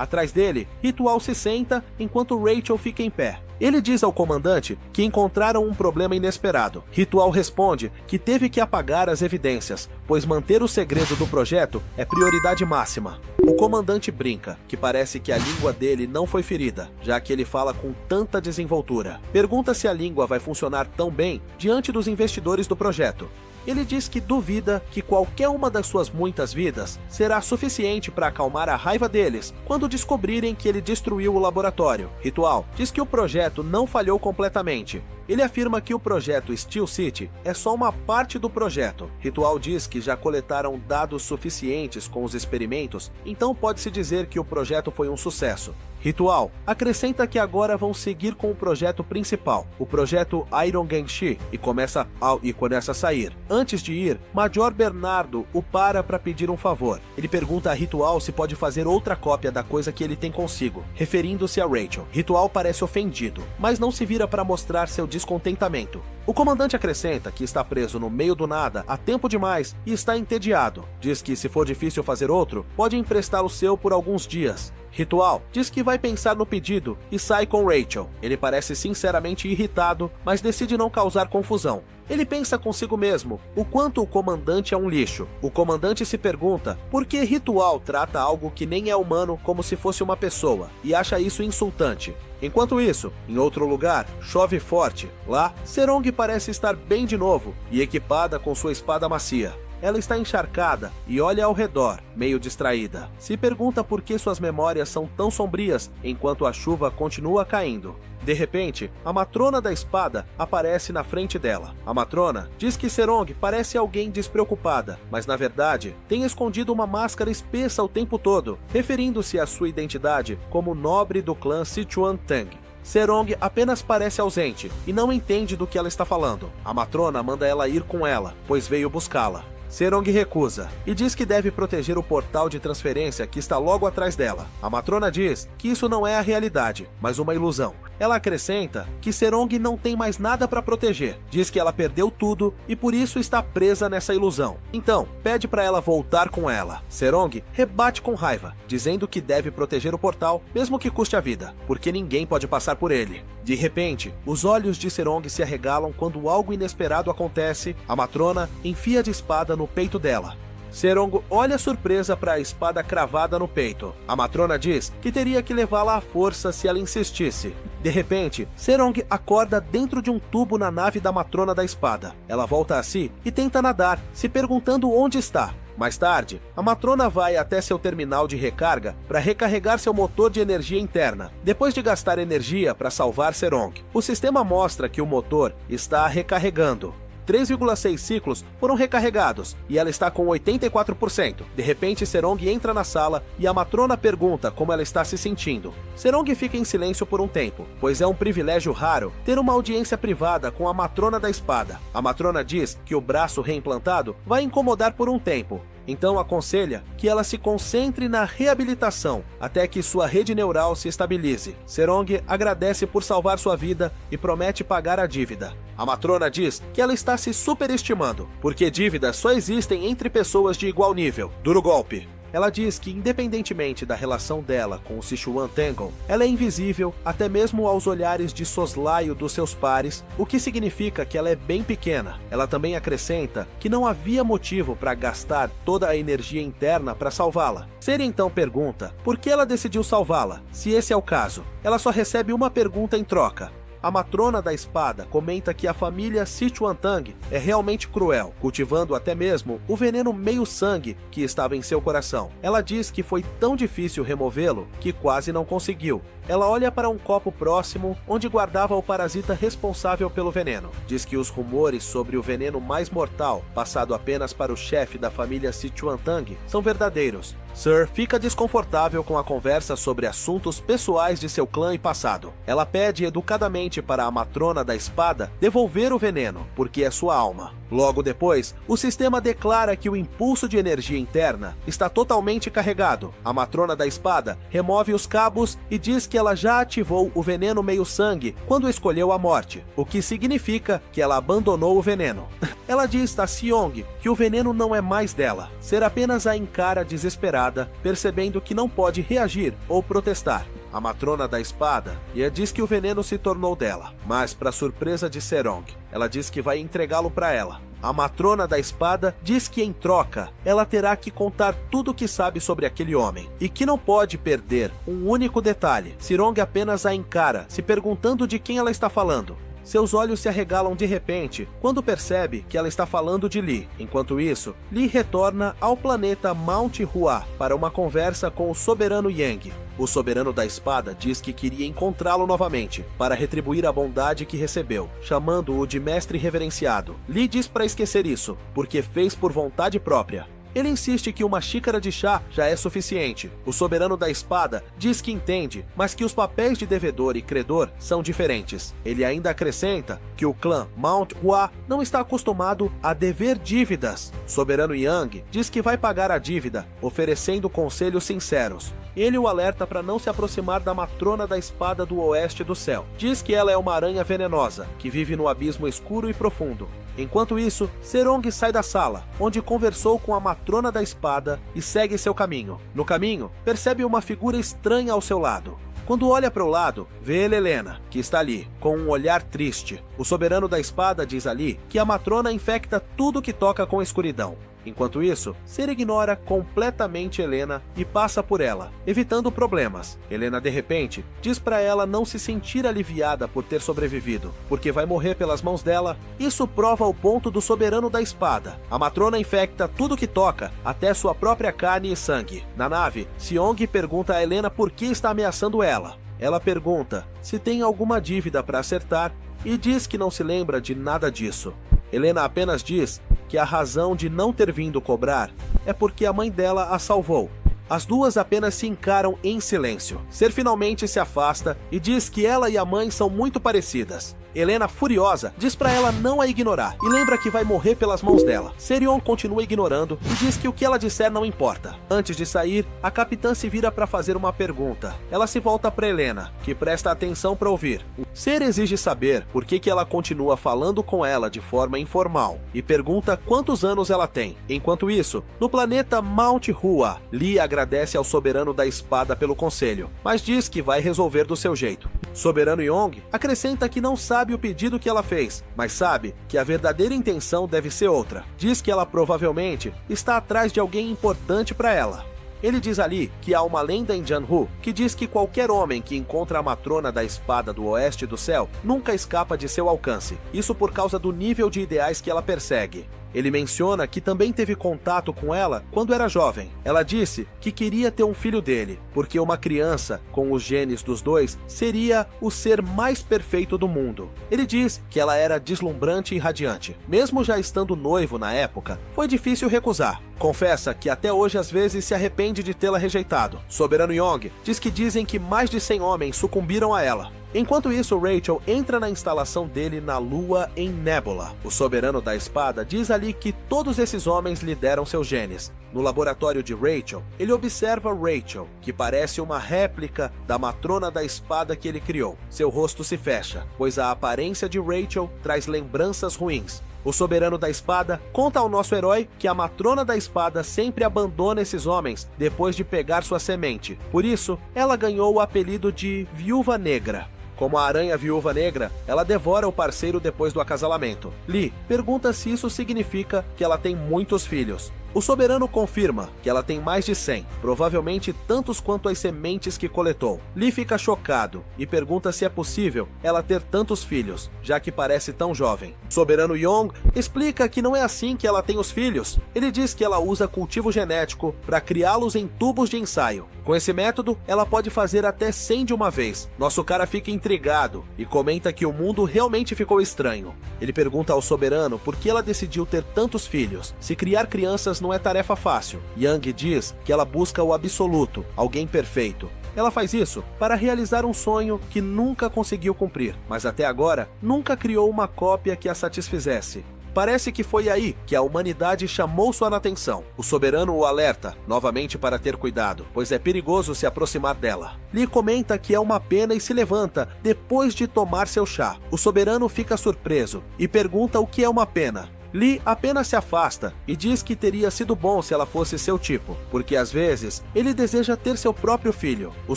Atrás dele, Ritual se senta enquanto Rachel fica em pé. Ele diz ao comandante que encontraram um problema inesperado. Ritual responde que teve que apagar as evidências, pois manter o segredo do projeto é prioridade máxima. O comandante brinca, que parece que a língua dele não foi ferida, já que ele fala com tanta desenvoltura. Pergunta se a língua vai funcionar tão bem diante dos investidores do projeto. Ele diz que duvida que qualquer uma das suas muitas vidas será suficiente para acalmar a raiva deles quando descobrirem que ele destruiu o laboratório. Ritual diz que o projeto não falhou completamente. Ele afirma que o projeto Steel City é só uma parte do projeto. Ritual diz que já coletaram dados suficientes com os experimentos, então pode-se dizer que o projeto foi um sucesso. Ritual acrescenta que agora vão seguir com o projeto principal, o projeto Iron Gangshi, e começa a sair. Antes de ir, Major Bernardo o para pedir um favor. Ele pergunta a Ritual se pode fazer outra cópia da coisa que ele tem consigo, referindo-se a Rachel. Ritual parece ofendido, mas não se vira para mostrar seu descontentamento. O comandante acrescenta que está preso no meio do nada há tempo demais e está entediado. Diz que se for difícil fazer outro, pode emprestar o seu por alguns dias. Ritual diz que vai pensar no pedido e sai com Rachel. Ele parece sinceramente irritado, mas decide não causar confusão. Ele pensa consigo mesmo o quanto o comandante é um lixo. O comandante se pergunta por que Ritual trata algo que nem é humano como se fosse uma pessoa, e acha isso insultante. Enquanto isso, em outro lugar, chove forte. Lá, Serong parece estar bem de novo e equipada com sua espada macia. Ela está encharcada e olha ao redor, meio distraída. Se pergunta por que suas memórias são tão sombrias enquanto a chuva continua caindo. De repente, a matrona da espada aparece na frente dela. A matrona diz que Serong parece alguém despreocupada, mas na verdade tem escondido uma máscara espessa o tempo todo, referindo-se à sua identidade como nobre do clã Sichuan Tang. Serong apenas parece ausente e não entende do que ela está falando. A matrona manda ela ir com ela, pois veio buscá-la. Serong recusa e diz que deve proteger o portal de transferência que está logo atrás dela. A matrona diz que isso não é a realidade, mas uma ilusão. Ela acrescenta que Serong não tem mais nada para proteger. Diz que ela perdeu tudo e por isso está presa nessa ilusão. Então, pede para ela voltar com ela. Serong rebate com raiva, dizendo que deve proteger o portal, mesmo que custe a vida, porque ninguém pode passar por ele. De repente, os olhos de Serong se arregalam quando algo inesperado acontece. A matrona enfia a espada no peito dela. Serong olha surpresa para a espada cravada no peito. A matrona diz que teria que levá-la à força se ela insistisse. De repente, Serong acorda dentro de um tubo na nave da matrona da espada. Ela volta a si e tenta nadar, se perguntando onde está. Mais tarde, a matrona vai até seu terminal de recarga para recarregar seu motor de energia interna, depois de gastar energia para salvar Serong. O sistema mostra que o motor está recarregando. 3,6 ciclos foram recarregados e ela está com 84%. De repente, Serong entra na sala e a matrona pergunta como ela está se sentindo. Serong fica em silêncio por um tempo, pois é um privilégio raro ter uma audiência privada com a matrona da espada. A matrona diz que o braço reimplantado vai incomodar por um tempo, então aconselha que ela se concentre na reabilitação até que sua rede neural se estabilize. Serong agradece por salvar sua vida e promete pagar a dívida. A matrona diz que ela está se superestimando, porque dívidas só existem entre pessoas de igual nível. Duro golpe. Ela diz que, independentemente da relação dela com o Sichuan Tengon, ela é invisível até mesmo aos olhares de soslaio dos seus pares, o que significa que ela é bem pequena. Ela também acrescenta que não havia motivo para gastar toda a energia interna para salvá-la. Seri então pergunta por que ela decidiu salvá-la, se esse é o caso. Ela só recebe uma pergunta em troca. A matrona da espada comenta que a família Sichuan Tang é realmente cruel, cultivando até mesmo o veneno meio-sangue que estava em seu coração. Ela diz que foi tão difícil removê-lo que quase não conseguiu. Ela olha para um copo próximo onde guardava o parasita responsável pelo veneno. Diz que os rumores sobre o veneno mais mortal, passado apenas para o chefe da família Sichuan Tang, são verdadeiros. Sir fica desconfortável com a conversa sobre assuntos pessoais de seu clã e passado. Ela pede educadamente para a matrona da espada devolver o veneno, porque é sua alma. Logo depois, o sistema declara que o impulso de energia interna está totalmente carregado. A matrona da espada remove os cabos e diz que ela já ativou o veneno meio-sangue quando escolheu a morte, o que significa que ela abandonou o veneno. Ela diz a Seong que o veneno não é mais dela, ser apenas a encara desesperada, percebendo que não pode reagir ou protestar. A matrona da espada diz que o veneno se tornou dela, mas para surpresa de Serong, ela diz que vai entregá-lo para ela. A matrona da espada diz que em troca, ela terá que contar tudo o que sabe sobre aquele homem, e que não pode perder um único detalhe. Serong apenas a encara, se perguntando de quem ela está falando. Seus olhos se arregalam de repente quando percebe que ela está falando de Lee. Enquanto isso, Lee retorna ao planeta Mount Hua para uma conversa com o soberano Yang. O soberano da espada diz que queria encontrá-lo novamente para retribuir a bondade que recebeu, chamando-o de mestre reverenciado. Lee diz para esquecer isso, porque fez por vontade própria. Ele insiste que uma xícara de chá já é suficiente. O soberano da espada diz que entende, mas que os papéis de devedor e credor são diferentes. Ele ainda acrescenta que o clã Mount Hua não está acostumado a dever dívidas. Soberano Yang diz que vai pagar a dívida, oferecendo conselhos sinceros. Ele o alerta para não se aproximar da matrona da espada do oeste do céu. Diz que ela é uma aranha venenosa, que vive no abismo escuro e profundo. Enquanto isso, Serong sai da sala, onde conversou com a matrona da espada e segue seu caminho. No caminho, percebe uma figura estranha ao seu lado. Quando olha para o lado, vê Helena, que está ali, com um olhar triste. O soberano da espada diz ali que a matrona infecta tudo que toca com escuridão. Enquanto isso, Ser ignora completamente Helena e passa por ela, evitando problemas. Helena de repente diz para ela não se sentir aliviada por ter sobrevivido, porque vai morrer pelas mãos dela. Isso prova o ponto do soberano da espada. A matrona infecta tudo que toca, até sua própria carne e sangue. Na nave, Seong pergunta a Helena por que está ameaçando ela. Ela pergunta se tem alguma dívida para acertar e diz que não se lembra de nada disso. Helena apenas diz que a razão de não ter vindo cobrar é porque a mãe dela a salvou. As duas apenas se encaram em silêncio. Ser finalmente se afasta e diz que ela e a mãe são muito parecidas. Helena, furiosa, diz pra ela não a ignorar e lembra que vai morrer pelas mãos dela. Serion continua ignorando e diz que o que ela disser não importa. Antes de sair, a capitã se vira para fazer uma pergunta. Ela se volta pra Helena, que presta atenção para ouvir. Ser exige saber por que ela continua falando com ela de forma informal e pergunta quantos anos ela tem. Enquanto isso, no planeta Mount Hua, Lee agradece ao soberano da espada pelo conselho, mas diz que vai resolver do seu jeito. Soberano Yong acrescenta que não sabe o pedido que ela fez, mas sabe que a verdadeira intenção deve ser outra. Diz que ela provavelmente está atrás de alguém importante para ela. Ele diz ali que há uma lenda em Janhu que diz que qualquer homem que encontra a matrona da espada do oeste do céu nunca escapa de seu alcance, isso por causa do nível de ideais que ela persegue. Ele menciona que também teve contato com ela quando era jovem. Ela disse que queria ter um filho dele, porque uma criança com os genes dos dois seria o ser mais perfeito do mundo. Ele diz que ela era deslumbrante e radiante. Mesmo já estando noivo na época, foi difícil recusar. Confessa que até hoje às vezes se arrepende de tê-la rejeitado. Soberano Yong diz que dizem que mais de 100 homens sucumbiram a ela. Enquanto isso, Rachel entra na instalação dele na Lua em Nebula. O soberano da espada diz ali que todos esses homens lhe deram seus genes. No laboratório de Rachel, ele observa Rachel, que parece uma réplica da matrona da espada que ele criou. Seu rosto se fecha, pois a aparência de Rachel traz lembranças ruins. O soberano da espada conta ao nosso herói que a matrona da espada sempre abandona esses homens depois de pegar sua semente. Por isso, ela ganhou o apelido de Viúva Negra. Como a aranha viúva negra, ela devora o parceiro depois do acasalamento. Lee pergunta se isso significa que ela tem muitos filhos. O soberano confirma que ela tem mais de 100, provavelmente tantos quanto as sementes que coletou. Lee fica chocado e pergunta se é possível ela ter tantos filhos, já que parece tão jovem. O soberano Yong explica que não é assim que ela tem os filhos. Ele diz que ela usa cultivo genético para criá-los em tubos de ensaio. Com esse método, ela pode fazer até 100 de uma vez. Nosso cara fica intrigado e comenta que o mundo realmente ficou estranho. Ele pergunta ao soberano por que ela decidiu ter tantos filhos, se criar crianças não é tarefa fácil. Yang diz que ela busca o absoluto, alguém perfeito. Ela faz isso para realizar um sonho que nunca conseguiu cumprir, mas até agora nunca criou uma cópia que a satisfizesse. Parece que foi aí que a humanidade chamou sua atenção. O soberano o alerta, novamente para ter cuidado, pois é perigoso se aproximar dela. Lee comenta que é uma pena e se levanta depois de tomar seu chá. O soberano fica surpreso e pergunta o que é uma pena. Lee apenas se afasta e diz que teria sido bom se ela fosse seu tipo, porque às vezes ele deseja ter seu próprio filho. O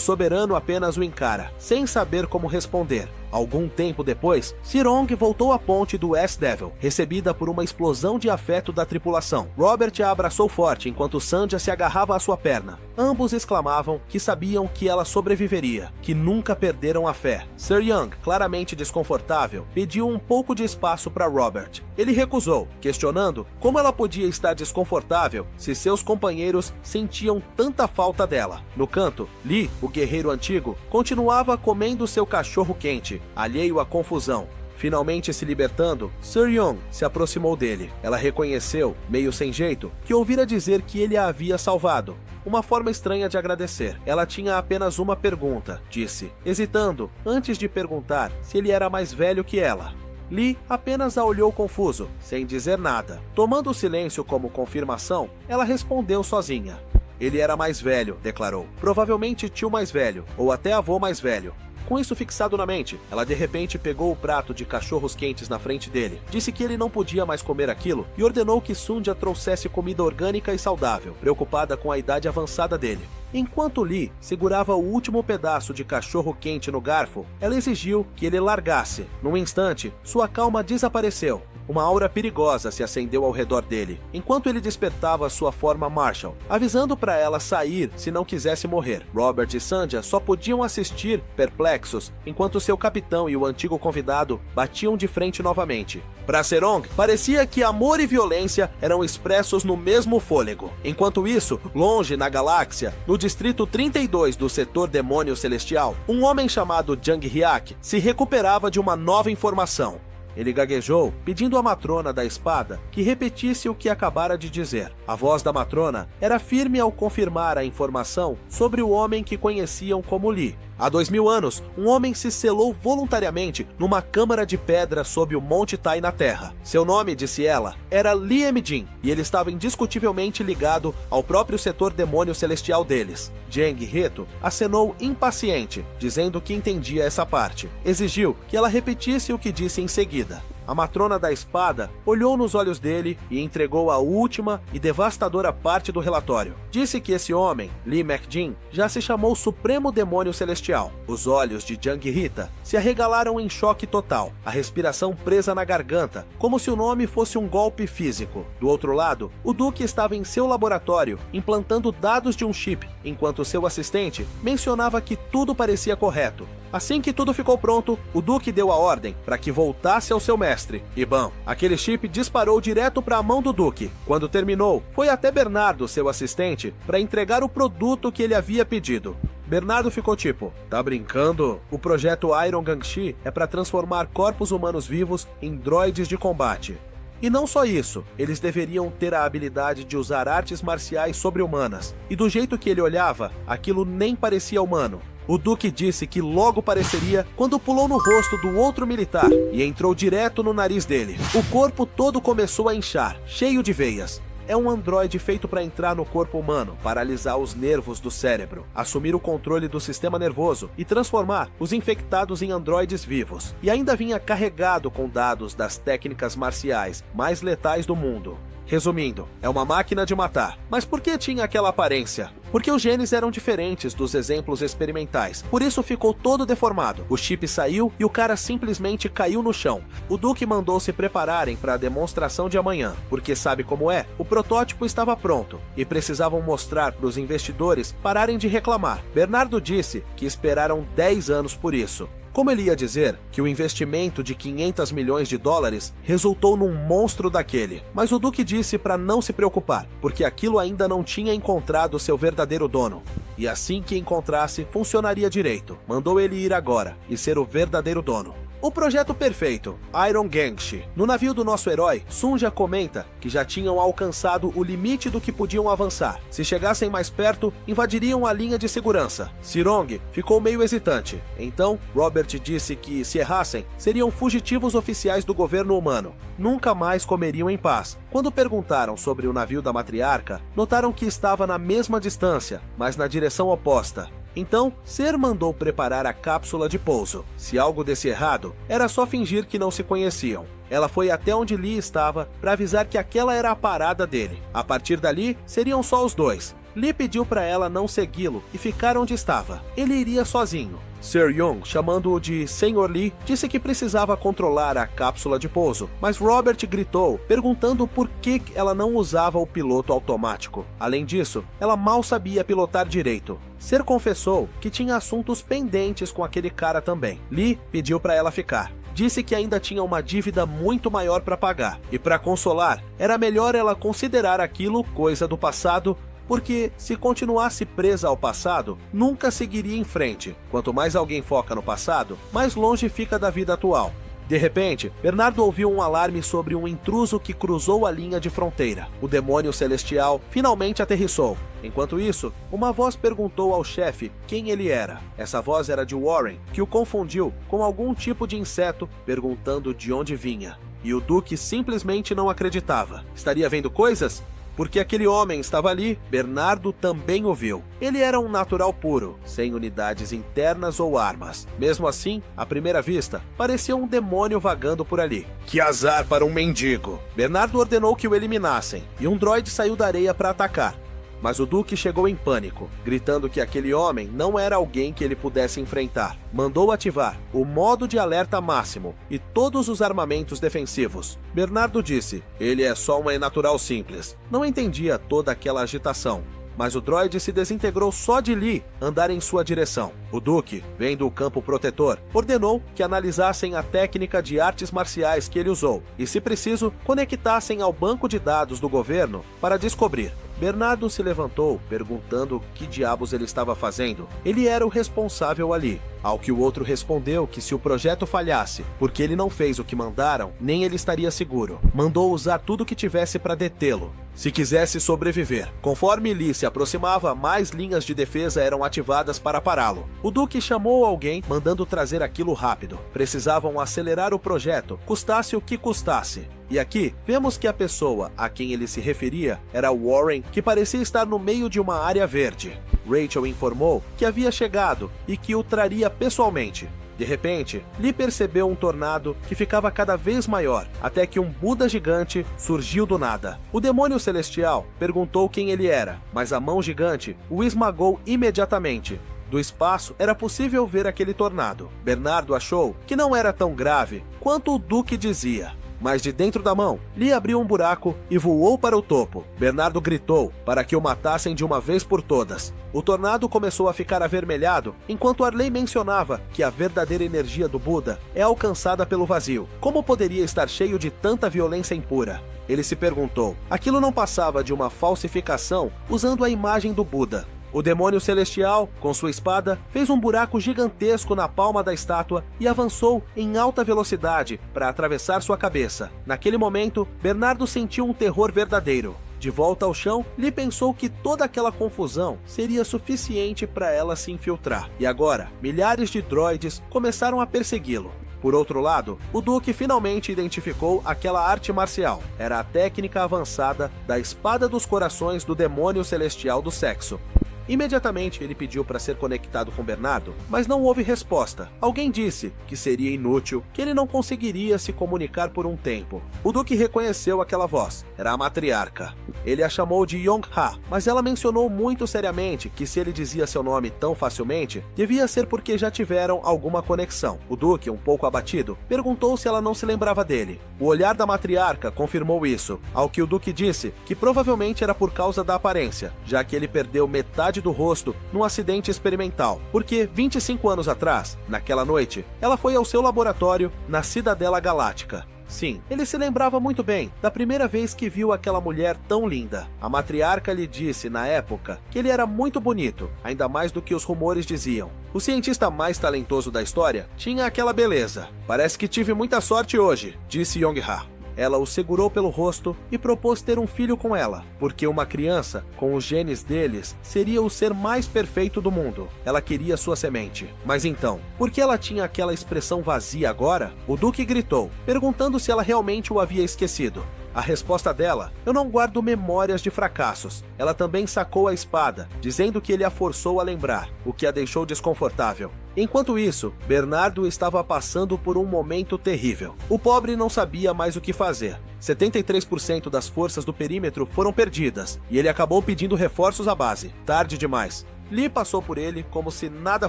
soberano apenas o encara, sem saber como responder. Algum tempo depois, Sirong voltou à ponte do S-Devil, recebida por uma explosão de afeto da tripulação. Robert a abraçou forte enquanto Sandhya se agarrava à sua perna. Ambos exclamavam que sabiam que ela sobreviveria, que nunca perderam a fé. Sir Young, claramente desconfortável, pediu um pouco de espaço para Robert. Ele recusou, questionando como ela podia estar desconfortável se seus companheiros sentiam tanta falta dela. No canto, Lee, o guerreiro antigo, continuava comendo seu cachorro quente, alheio à confusão. Finalmente se libertando, Sir Young se aproximou dele. Ela reconheceu, meio sem jeito, que ouvira dizer que ele a havia salvado. Uma forma estranha de agradecer. Ela tinha apenas uma pergunta, disse, hesitando antes de perguntar se ele era mais velho que ela. Lee apenas a olhou confuso, sem dizer nada. Tomando o silêncio como confirmação, ela respondeu sozinha. Ele era mais velho, declarou. Provavelmente tio mais velho, ou até avô mais velho. Com isso fixado na mente, ela de repente pegou o prato de cachorros quentes na frente dele, disse que ele não podia mais comer aquilo e ordenou que Sandhya trouxesse comida orgânica e saudável, preocupada com a idade avançada dele. Enquanto Lee segurava o último pedaço de cachorro quente no garfo, ela exigiu que ele largasse. Num instante, sua calma desapareceu. Uma aura perigosa se acendeu ao redor dele, enquanto ele despertava sua forma Marshall, avisando para ela sair se não quisesse morrer. Robert e Sandhya só podiam assistir, perplexos, enquanto seu capitão e o antigo convidado batiam de frente novamente. Para Serong, parecia que amor e violência eram expressos no mesmo fôlego. Enquanto isso, longe na galáxia, no distrito 32 do setor Demônio Celestial, um homem chamado Jung Hyuk se recuperava de uma nova informação. Ele gaguejou, pedindo à matrona da espada que repetisse o que acabara de dizer. A voz da matrona era firme ao confirmar a informação sobre o homem que conheciam como Lee. Há 2000 anos, um homem se selou voluntariamente numa câmara de pedra sob o Monte Tai na Terra. Seu nome, disse ela, era Lee Emjin, e ele estava indiscutivelmente ligado ao próprio setor demônio celestial deles. Jang Heto acenou impaciente, dizendo que entendia essa parte. Exigiu que ela repetisse o que disse em seguida. A matrona da espada olhou nos olhos dele e entregou a última e devastadora parte do relatório. Disse que esse homem, Lee McJin, já se chamou Supremo Demônio Celestial. Os olhos de Jung Hita se arregalaram em choque total, a respiração presa na garganta, como se o nome fosse um golpe físico. Do outro lado, o Duque estava em seu laboratório, implantando dados de um chip, enquanto seu assistente mencionava que tudo parecia correto. Assim que tudo ficou pronto, o Duque deu a ordem para que voltasse ao seu mestre. E bom, aquele chip disparou direto para a mão do Duque. Quando terminou, foi até Bernardo, seu assistente, para entregar o produto que ele havia pedido. Bernardo ficou tipo, tá brincando? O projeto Iron Gangshi é para transformar corpos humanos vivos em droides de combate. E não só isso, eles deveriam ter a habilidade de usar artes marciais sobre-humanas. E do jeito que ele olhava, aquilo nem parecia humano. O Duque disse que logo pareceria quando pulou no rosto do outro militar e entrou direto no nariz dele. O corpo todo começou a inchar, cheio de veias. É um androide feito para entrar no corpo humano, paralisar os nervos do cérebro, assumir o controle do sistema nervoso e transformar os infectados em androides vivos. E ainda vinha carregado com dados das técnicas marciais mais letais do mundo. Resumindo, é uma máquina de matar. Mas por que tinha aquela aparência? Porque os genes eram diferentes dos exemplos experimentais, por isso ficou todo deformado. O chip saiu e o cara simplesmente caiu no chão. O Duque mandou se prepararem para a demonstração de amanhã, porque sabe como é? O protótipo estava pronto e precisavam mostrar para os investidores pararem de reclamar. Bernardo disse que esperaram 10 anos por isso. Como ele ia dizer que o investimento de 500 milhões de dólares resultou num monstro daquele. Mas o Duque disse para não se preocupar, porque aquilo ainda não tinha encontrado seu verdadeiro dono. E assim que encontrasse, funcionaria direito. Mandou ele ir agora e ser o verdadeiro dono. O projeto perfeito, Iron Gangshi. No navio do nosso herói, Sunja comenta que já tinham alcançado o limite do que podiam avançar. Se chegassem mais perto, invadiriam a linha de segurança. Sirong ficou meio hesitante. Então, Robert disse que, se errassem, seriam fugitivos oficiais do governo humano. Nunca mais comeriam em paz. Quando perguntaram sobre o navio da matriarca, notaram que estava na mesma distância, mas na direção oposta. Então, Ser mandou preparar a cápsula de pouso. Se algo desse errado, era só fingir que não se conheciam. Ela foi até onde Lee estava para avisar que aquela era a parada dele. A partir dali, seriam só os dois. Lee pediu para ela não segui-lo e ficar onde estava. Ele iria sozinho. Sir Young, chamando-o de Sr. Lee, disse que precisava controlar a cápsula de pouso, mas Robert gritou, perguntando por que ela não usava o piloto automático. Além disso, ela mal sabia pilotar direito. Ser confessou que tinha assuntos pendentes com aquele cara também. Lee pediu para ela ficar. Disse que ainda tinha uma dívida muito maior para pagar, e para consolar, era melhor ela considerar aquilo coisa do passado, porque se continuasse presa ao passado, nunca seguiria em frente. Quanto mais alguém foca no passado, mais longe fica da vida atual. De repente, Bernardo ouviu um alarme sobre um intruso que cruzou a linha de fronteira. O demônio celestial finalmente aterrissou. Enquanto isso, uma voz perguntou ao chefe quem ele era. Essa voz era de Warren, que o confundiu com algum tipo de inseto, perguntando de onde vinha. E o Duque simplesmente não acreditava. Estaria vendo coisas? Porque aquele homem estava ali, Bernardo também o viu. Ele era um natural puro, sem unidades internas ou armas. Mesmo assim, à primeira vista, parecia um demônio vagando por ali. Que azar para um mendigo! Bernardo ordenou que o eliminassem, e um droide saiu da areia para atacar. Mas o Duque chegou em pânico, gritando que aquele homem não era alguém que ele pudesse enfrentar. Mandou ativar o modo de alerta máximo e todos os armamentos defensivos. Bernardo disse, ele é só um natural simples. Não entendia toda aquela agitação. Mas o droide se desintegrou só de Lee andar em sua direção. O Duque, vendo o campo protetor, ordenou que analisassem a técnica de artes marciais que ele usou e, se preciso, conectassem ao banco de dados do governo para descobrir. Bernardo se levantou, perguntando o que diabos ele estava fazendo. Ele era o responsável ali. Ao que o outro respondeu que se o projeto falhasse, porque ele não fez o que mandaram, nem ele estaria seguro. Mandou usar tudo o que tivesse para detê-lo, se quisesse sobreviver. Conforme Lee se aproximava, mais linhas de defesa eram ativadas para pará-lo. O Duque chamou alguém, mandando trazer aquilo rápido. Precisavam acelerar o projeto, custasse o que custasse. E aqui, vemos que a pessoa a quem ele se referia era Warren, que parecia estar no meio de uma área verde. Rachel informou que havia chegado e que o traria pessoalmente. De repente, Lee percebeu um tornado que ficava cada vez maior, até que um Buda gigante surgiu do nada. O demônio celestial perguntou quem ele era, mas a mão gigante o esmagou imediatamente. Do espaço, era possível ver aquele tornado. Bernardo achou que não era tão grave quanto o Duque dizia. Mas de dentro da mão, Lee abriu um buraco e voou para o topo. Bernardo gritou para que o matassem de uma vez por todas. O tornado começou a ficar avermelhado, enquanto Arley mencionava que a verdadeira energia do Buda é alcançada pelo vazio. Como poderia estar cheio de tanta violência impura? Ele se perguntou. Aquilo não passava de uma falsificação usando a imagem do Buda. O demônio celestial, com sua espada, fez um buraco gigantesco na palma da estátua e avançou em alta velocidade para atravessar sua cabeça. Naquele momento, Bernardo sentiu um terror verdadeiro. De volta ao chão, Lee pensou que toda aquela confusão seria suficiente para ela se infiltrar. E agora, milhares de droides começaram a persegui-lo. Por outro lado, o Duque finalmente identificou aquela arte marcial. Era a técnica avançada da Espada dos Corações do Demônio Celestial do Sexo. Imediatamente ele pediu para ser conectado com Bernardo, mas não houve resposta. Alguém disse que seria inútil, que ele não conseguiria se comunicar por um tempo. O Duque reconheceu aquela voz. Era a matriarca. Ele a chamou de Yong-ha, mas ela mencionou muito seriamente que se ele dizia seu nome tão facilmente, devia ser porque já tiveram alguma conexão. O Duque, um pouco abatido, perguntou se ela não se lembrava dele. O olhar da matriarca confirmou isso, ao que o Duque disse que provavelmente era por causa da aparência, já que ele perdeu metade metade do rosto num acidente experimental, porque 25 anos atrás, naquela noite, ela foi ao seu laboratório na Cidadela Galáctica. Sim, ele se lembrava muito bem da primeira vez que viu aquela mulher tão linda. A matriarca lhe disse, na época, que ele era muito bonito, ainda mais do que os rumores diziam. O cientista mais talentoso da história tinha aquela beleza. Parece que tive muita sorte hoje, disse Young-ha. Ela o segurou pelo rosto e propôs ter um filho com ela, porque uma criança, com os genes deles, seria o ser mais perfeito do mundo. Ela queria sua semente. Mas então, por que ela tinha aquela expressão vazia agora? O Duque gritou, perguntando se ela realmente o havia esquecido. A resposta dela: eu não guardo memórias de fracassos. Ela também sacou a espada, dizendo que ele a forçou a lembrar, o que a deixou desconfortável. Enquanto isso, Bernardo estava passando por um momento terrível. O pobre não sabia mais o que fazer. 73% das forças do perímetro foram perdidas, e ele acabou pedindo reforços à base. Tarde demais. Lee passou por ele como se nada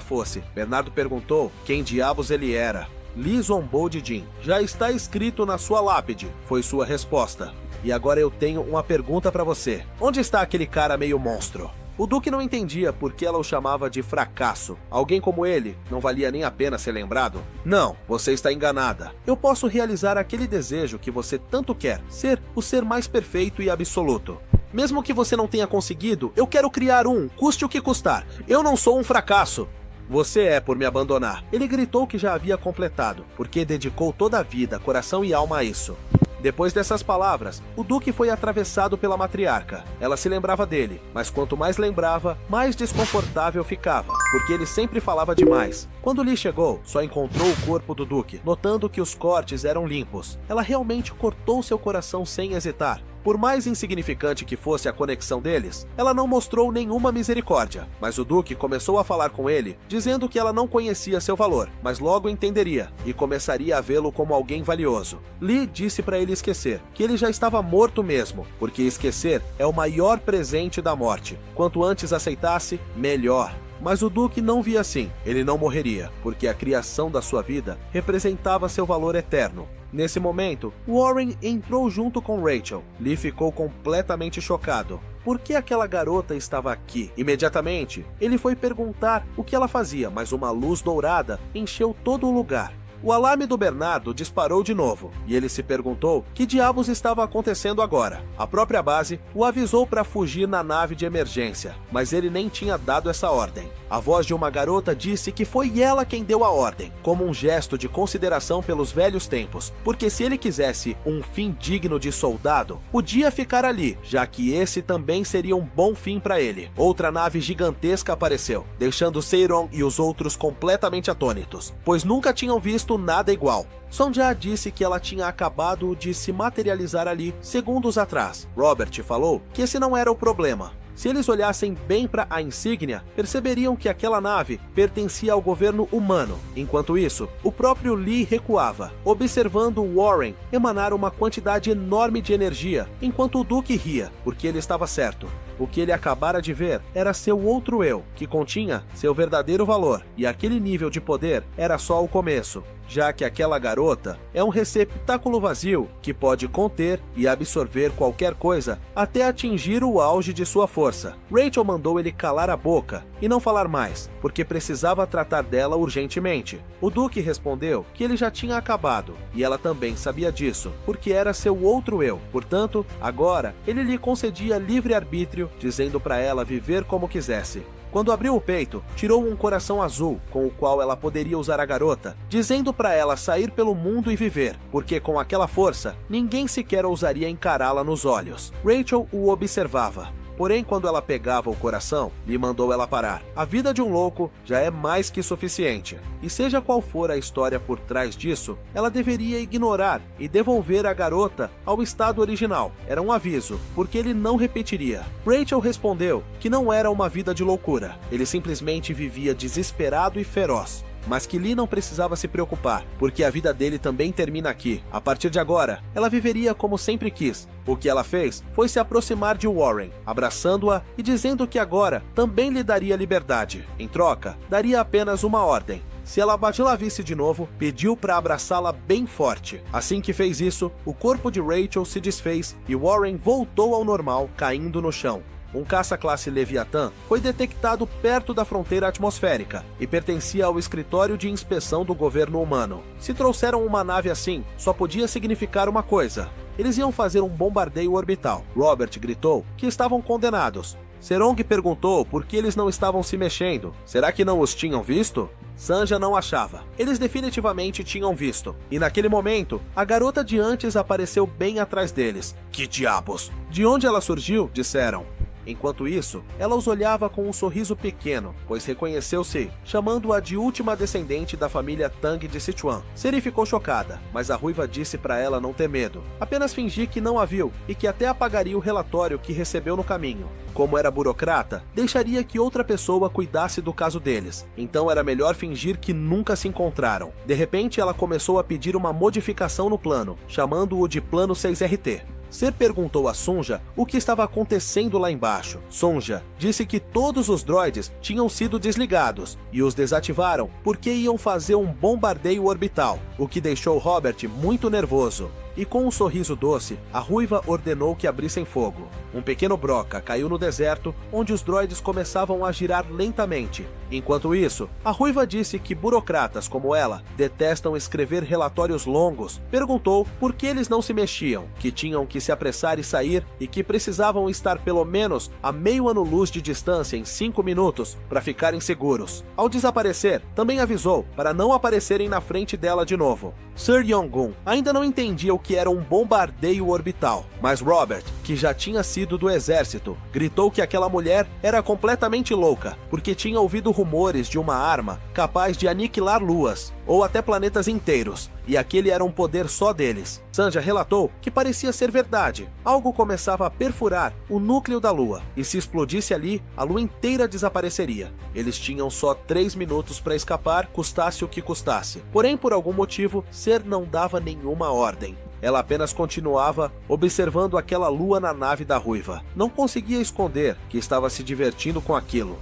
fosse. Bernardo perguntou quem diabos ele era. Lee zombou de Jin. Já está escrito na sua lápide, foi sua resposta. E agora eu tenho uma pergunta para você. Onde está aquele cara meio monstro? O Duque não entendia por que ela o chamava de fracasso. Alguém como ele não valia nem a pena ser lembrado? Não, você está enganada. Eu posso realizar aquele desejo que você tanto quer, ser o ser mais perfeito e absoluto. Mesmo que você não tenha conseguido, eu quero criar um, custe o que custar. Eu não sou um fracasso. Você é por me abandonar. Ele gritou que já havia completado, porque dedicou toda a vida, coração e alma a isso. Depois dessas palavras, o Duque foi atravessado pela matriarca. Ela se lembrava dele, mas quanto mais lembrava, mais desconfortável ficava, porque ele sempre falava demais. Quando Lee chegou, só encontrou o corpo do Duque, notando que os cortes eram limpos. Ela realmente cortou seu coração sem hesitar. Por mais insignificante que fosse a conexão deles, ela não mostrou nenhuma misericórdia, mas o Duque começou a falar com ele, dizendo que ela não conhecia seu valor, mas logo entenderia, e começaria a vê-lo como alguém valioso. Lee disse para ele esquecer, que ele já estava morto mesmo, porque esquecer é o maior presente da morte. Quanto antes aceitasse, melhor. Mas o Duque não via assim, ele não morreria, porque a criação da sua vida representava seu valor eterno. Nesse momento, Warren entrou junto com Rachel. Lee ficou completamente chocado. Por que aquela garota estava aqui? Imediatamente, ele foi perguntar o que ela fazia, mas uma luz dourada encheu todo o lugar. O alarme do Bernardo disparou de novo, e ele se perguntou que diabos estava acontecendo agora. A própria base o avisou para fugir na nave de emergência, mas ele nem tinha dado essa ordem. A voz de uma garota disse que foi ela quem deu a ordem, como um gesto de consideração pelos velhos tempos, porque se ele quisesse um fim digno de soldado, podia ficar ali, já que esse também seria um bom fim para ele. Outra nave gigantesca apareceu, deixando Seiron e os outros completamente atônitos, pois nunca tinham visto nada igual. Sonja disse que ela tinha acabado de se materializar ali segundos atrás. Robert falou que esse não era o problema. Se eles olhassem bem para a insígnia, perceberiam que aquela nave pertencia ao governo humano. Enquanto isso, o próprio Lee recuava, observando Warren emanar uma quantidade enorme de energia, enquanto o Duque ria, porque ele estava certo. O que ele acabara de ver era seu outro eu, que continha seu verdadeiro valor, e aquele nível de poder era só o começo, já que aquela garota é um receptáculo vazio que pode conter e absorver qualquer coisa até atingir o auge de sua força. Rachel mandou ele calar a boca e não falar mais, porque precisava tratar dela urgentemente. O Duque respondeu que ele já tinha acabado, e ela também sabia disso, porque era seu outro eu. Portanto, agora ele lhe concedia livre-arbítrio, dizendo para ela viver como quisesse. Quando abriu o peito, tirou um coração azul, com o qual ela poderia usar a garota, dizendo para ela sair pelo mundo e viver, porque com aquela força, ninguém sequer ousaria encará-la nos olhos. Rachel o observava. Porém, quando ela pegava o coração, lhe mandou ela parar. A vida de um louco já é mais que suficiente. E seja qual for a história por trás disso, ela deveria ignorar e devolver a garota ao estado original. Era um aviso, porque ele não repetiria. Rachel respondeu que não era uma vida de loucura. Ele simplesmente vivia desesperado e feroz. Mas que Lee não precisava se preocupar, porque a vida dele também termina aqui. A partir de agora, ela viveria como sempre quis. O que ela fez foi se aproximar de Warren, abraçando-a e dizendo que agora também lhe daria liberdade. Em troca, daria apenas uma ordem. Se ela a visse de novo, pediu para abraçá-la bem forte. Assim que fez isso, o corpo de Rachel se desfez e Warren voltou ao normal, caindo no chão. Um caça-classe Leviatã foi detectado perto da fronteira atmosférica e pertencia ao escritório de inspeção do governo humano. Se trouxeram uma nave assim, só podia significar uma coisa: eles iam fazer um bombardeio orbital. Robert gritou que estavam condenados. Serong perguntou por que eles não estavam se mexendo. Será que não os tinham visto? Sanja não achava. Eles definitivamente tinham visto. E naquele momento, a garota de antes apareceu bem atrás deles. Que diabos? De onde ela surgiu? Disseram. Enquanto isso, ela os olhava com um sorriso pequeno, pois reconheceu-se, chamando-a de última descendente da família Tang de Sichuan. Seri ficou chocada, mas a ruiva disse para ela não ter medo, apenas fingir que não a viu e que até apagaria o relatório que recebeu no caminho. Como era burocrata, deixaria que outra pessoa cuidasse do caso deles, então era melhor fingir que nunca se encontraram. De repente, ela começou a pedir uma modificação no plano, chamando-o de Plano 6RT. Ser perguntou a Sonja o que estava acontecendo lá embaixo. Sonja disse que todos os droides tinham sido desligados e os desativaram porque iam fazer um bombardeio orbital, o que deixou Robert muito nervoso. E com um sorriso doce, a ruiva ordenou que abrissem fogo. Um pequeno broca caiu no deserto, onde os droides começavam a girar lentamente. Enquanto isso, a ruiva disse que burocratas como ela detestam escrever relatórios longos. Perguntou por que eles não se mexiam, que tinham que se apressar e sair e que precisavam estar pelo menos a meio ano-luz de distância em 5 minutos para ficarem seguros. Ao desaparecer, também avisou para não aparecerem na frente dela de novo. Sir Yong-gun ainda não entendia o que era um bombardeio orbital, mas Robert, que já tinha sido do exército, gritou que aquela mulher era completamente louca, porque tinha ouvido rumores de uma arma capaz de aniquilar luas, ou até planetas inteiros, e aquele era um poder só deles. Sanja relatou que parecia ser verdade. Algo começava a perfurar o núcleo da Lua, e se explodisse ali, a Lua inteira desapareceria. Eles tinham só 3 minutos para escapar, custasse o que custasse. Porém, por algum motivo, Ser não dava nenhuma ordem. Ela apenas continuava observando aquela lua na nave da ruiva. Não conseguia esconder que estava se divertindo com aquilo.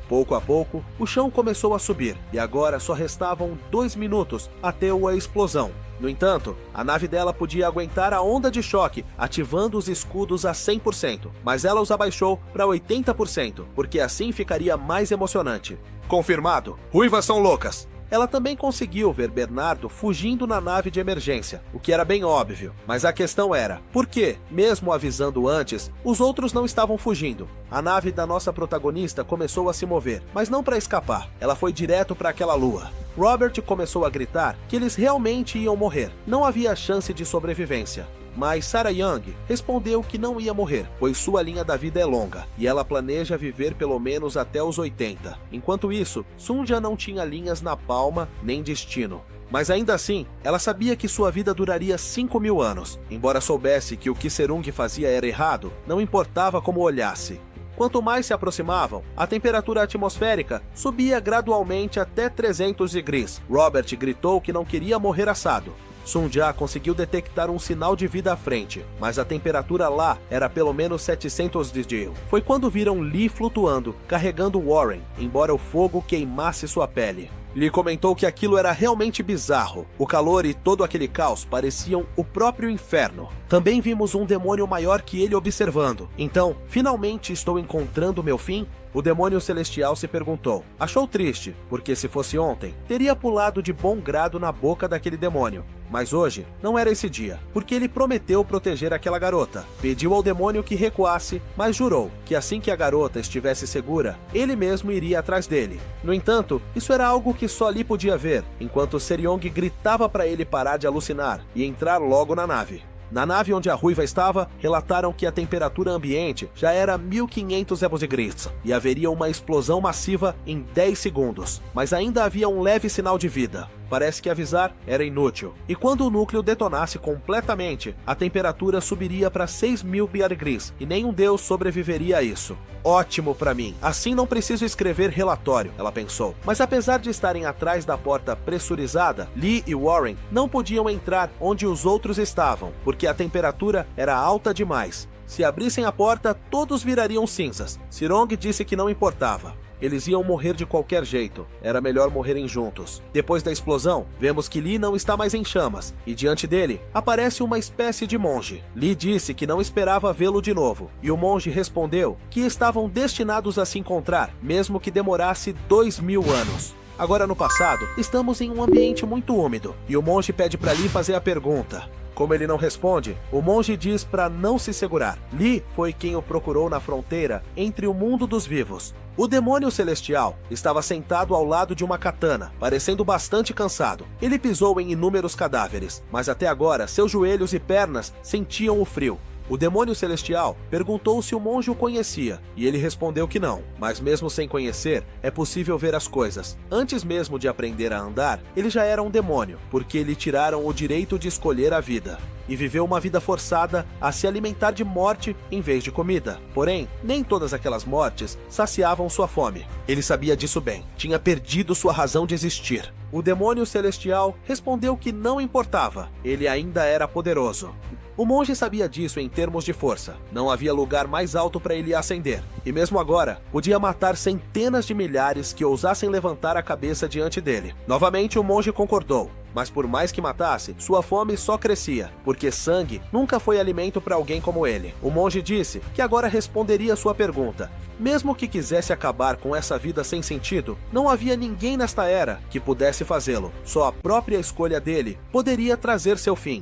Pouco a pouco, o chão começou a subir, e agora só restavam 2 minutos até a explosão. No entanto, a nave dela podia aguentar a onda de choque, ativando os escudos a 100%, mas ela os abaixou para 80%, porque assim ficaria mais emocionante. Confirmado, ruivas são loucas! Ela também conseguiu ver Bernardo fugindo na nave de emergência, o que era bem óbvio. Mas a questão era, por que, mesmo avisando antes, os outros não estavam fugindo? A nave da nossa protagonista começou a se mover, mas não para escapar. Ela foi direto para aquela lua. Robert começou a gritar que eles realmente iam morrer. Não havia chance de sobrevivência. Mas Sarah Young respondeu que não ia morrer, pois sua linha da vida é longa, e ela planeja viver pelo menos até os 80. Enquanto isso, Sunja não tinha linhas na palma nem destino. Mas ainda assim, ela sabia que sua vida duraria 5.000 anos. Embora soubesse que o que Serung fazia era errado, não importava como olhasse. Quanto mais se aproximavam, a temperatura atmosférica subia gradualmente até 300 degrees. Robert gritou que não queria morrer assado. Sunja conseguiu detectar um sinal de vida à frente, mas a temperatura lá era pelo menos 700 degrees. Foi quando viram Lee flutuando, carregando Warren, embora o fogo queimasse sua pele. Lee comentou que aquilo era realmente bizarro. O calor e todo aquele caos pareciam o próprio inferno. Também vimos um demônio maior que ele observando. Então, finalmente estou encontrando meu fim? O demônio celestial se perguntou. Achou triste, porque se fosse ontem, teria pulado de bom grado na boca daquele demônio. Mas hoje não era esse dia, porque ele prometeu proteger aquela garota. Pediu ao demônio que recuasse, mas jurou que assim que a garota estivesse segura, ele mesmo iria atrás dele. No entanto, isso era algo que só Lee podia ver, enquanto Seryong gritava para ele parar de alucinar e entrar logo na nave. Na nave onde a ruiva estava, relataram que a temperatura ambiente já era 1500 degrees e haveria uma explosão massiva em 10 segundos, mas ainda havia um leve sinal de vida. Parece que avisar era inútil. E quando o núcleo detonasse completamente, a temperatura subiria para 6.000 degrees e nenhum deus sobreviveria a isso. Ótimo para mim, assim não preciso escrever relatório, ela pensou. Mas apesar de estarem atrás da porta pressurizada, Lee e Warren não podiam entrar onde os outros estavam, porque a temperatura era alta demais. Se abrissem a porta, todos virariam cinzas. Serong disse que não importava. Eles iam morrer de qualquer jeito, era melhor morrerem juntos. Depois da explosão, vemos que Lee não está mais em chamas, e diante dele aparece uma espécie de monge. Lee disse que não esperava vê-lo de novo, e o monge respondeu que estavam destinados a se encontrar, mesmo que demorasse 2000 anos. Agora no passado, estamos em um ambiente muito úmido, e o monge pede para Lee fazer a pergunta. Como ele não responde, o monge diz para não se segurar. Lee foi quem o procurou na fronteira entre o mundo dos vivos. O demônio celestial estava sentado ao lado de uma katana, parecendo bastante cansado. Ele pisou em inúmeros cadáveres, mas até agora seus joelhos e pernas sentiam o frio. O demônio celestial perguntou se o monge o conhecia, e ele respondeu que não. Mas mesmo sem conhecer, é possível ver as coisas. Antes mesmo de aprender a andar, ele já era um demônio, porque lhe tiraram o direito de escolher a vida. E viveu uma vida forçada a se alimentar de morte em vez de comida. Porém, nem todas aquelas mortes saciavam sua fome. Ele sabia disso bem, tinha perdido sua razão de existir. O demônio celestial respondeu que não importava, ele ainda era poderoso. O monge sabia disso em termos de força. Não havia lugar mais alto para ele ascender. E mesmo agora, podia matar centenas de milhares que ousassem levantar a cabeça diante dele. Novamente o monge concordou. Mas por mais que matasse, sua fome só crescia, porque sangue nunca foi alimento para alguém como ele. O monge disse que agora responderia sua pergunta. Mesmo que quisesse acabar com essa vida sem sentido, não havia ninguém nesta era que pudesse fazê-lo. Só a própria escolha dele poderia trazer seu fim.